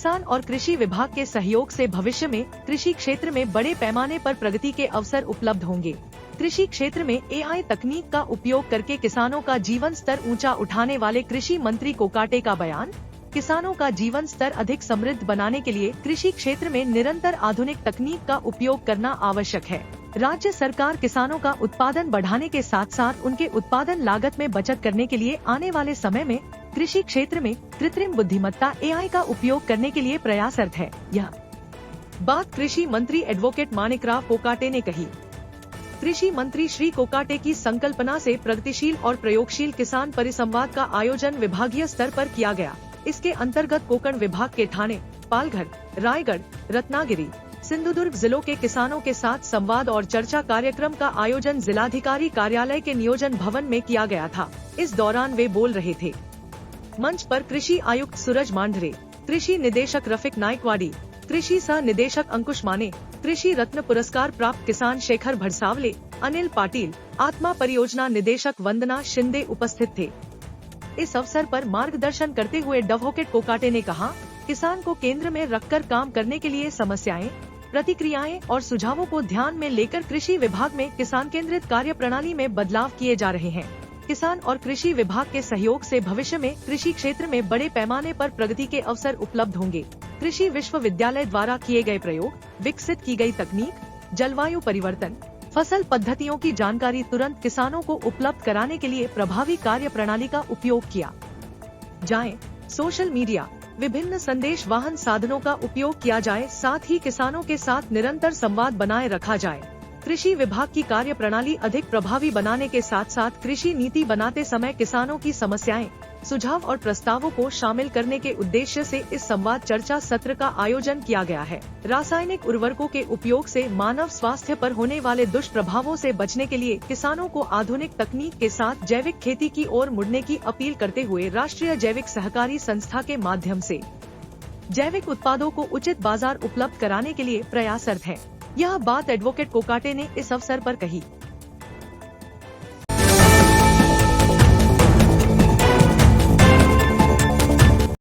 किसान और कृषि विभाग के सहयोग से भविष्य में कृषि क्षेत्र में बड़े पैमाने पर प्रगति के अवसर उपलब्ध होंगे। कृषि क्षेत्र में AI तकनीक का उपयोग करके किसानों का जीवन स्तर ऊंचा उठाने वाले कृषि मंत्री कोकाटे का बयान। किसानों का जीवन स्तर अधिक समृद्ध बनाने के लिए कृषि क्षेत्र में निरंतर आधुनिक तकनीक का उपयोग करना आवश्यक है। राज्य सरकार किसानों का उत्पादन बढ़ाने के साथ साथ उनके उत्पादन लागत में बचत करने के लिए आने वाले समय में कृषि क्षेत्र में कृत्रिम बुद्धिमत्ता AI का उपयोग करने के लिए प्रयासरत है। यह बात कृषि मंत्री एडवोकेट माणिकराव कोकाटे ने कही। कृषि मंत्री श्री कोकाटे की संकल्पना से प्रगतिशील और प्रयोगशील किसान परिसंवाद का आयोजन विभागीय स्तर पर किया गया। इसके अंतर्गत कोकण विभाग के ठाणे, पालघर, रायगढ़, रत्नागिरी, सिंधुदुर्ग जिलों के किसानों के साथ संवाद और चर्चा कार्यक्रम का आयोजन जिलाधिकारी कार्यालय के नियोजन भवन में किया गया था। इस दौरान वे बोल रहे थे। मंच पर कृषि आयुक्त सूरज मांढरे, कृषि निदेशक रफिक नाइकवाडी, कृषि सह निदेशक अंकुश माने, कृषि रत्न पुरस्कार प्राप्त किसान शेखर भड़सावले, अनिल पाटिल, आत्मा परियोजना निदेशक वंदना शिंदे उपस्थित थे। इस अवसर पर मार्गदर्शन करते हुए एडवोकेट कोकाटे ने कहा, किसान को केंद्र में रखकर काम करने के लिए समस्याएं, प्रतिक्रियाएं और सुझावों को ध्यान में लेकर कृषि विभाग में किसान केंद्रित कार्य प्रणाली में बदलाव किए जा रहे हैं। किसान और कृषि विभाग के सहयोग से भविष्य में कृषि क्षेत्र में बड़े पैमाने पर प्रगति के अवसर उपलब्ध होंगे। कृषि विश्वविद्यालय द्वारा किए गए प्रयोग, विकसित की गई तकनीक, जलवायु परिवर्तन, फसल पद्धतियों की जानकारी तुरंत किसानों को उपलब्ध कराने के लिए प्रभावी कार्य प्रणाली का उपयोग किया जाए। सोशल मीडिया, विभिन्न संदेश वाहन साधनों का उपयोग किया जाए, साथ ही किसानों के साथ निरंतर संवाद बनाए रखा जाए। कृषि विभाग की कार्य प्रणाली अधिक प्रभावी बनाने के साथ साथ कृषि नीति बनाते समय किसानों की समस्याएं, सुझाव और प्रस्तावों को शामिल करने के उद्देश्य से इस संवाद चर्चा सत्र का आयोजन किया गया है। रासायनिक उर्वरकों के उपयोग से मानव स्वास्थ्य पर होने वाले दुष्प्रभावों से बचने के लिए किसानों को आधुनिक तकनीक के साथ जैविक खेती की ओर मुड़ने की अपील करते हुए राष्ट्रीय जैविक सहकारी संस्था के माध्यम से जैविक उत्पादों को उचित बाजार उपलब्ध कराने के लिए प्रयासरत है। यह बात एडवोकेट कोकाटे ने इस अवसर पर कही।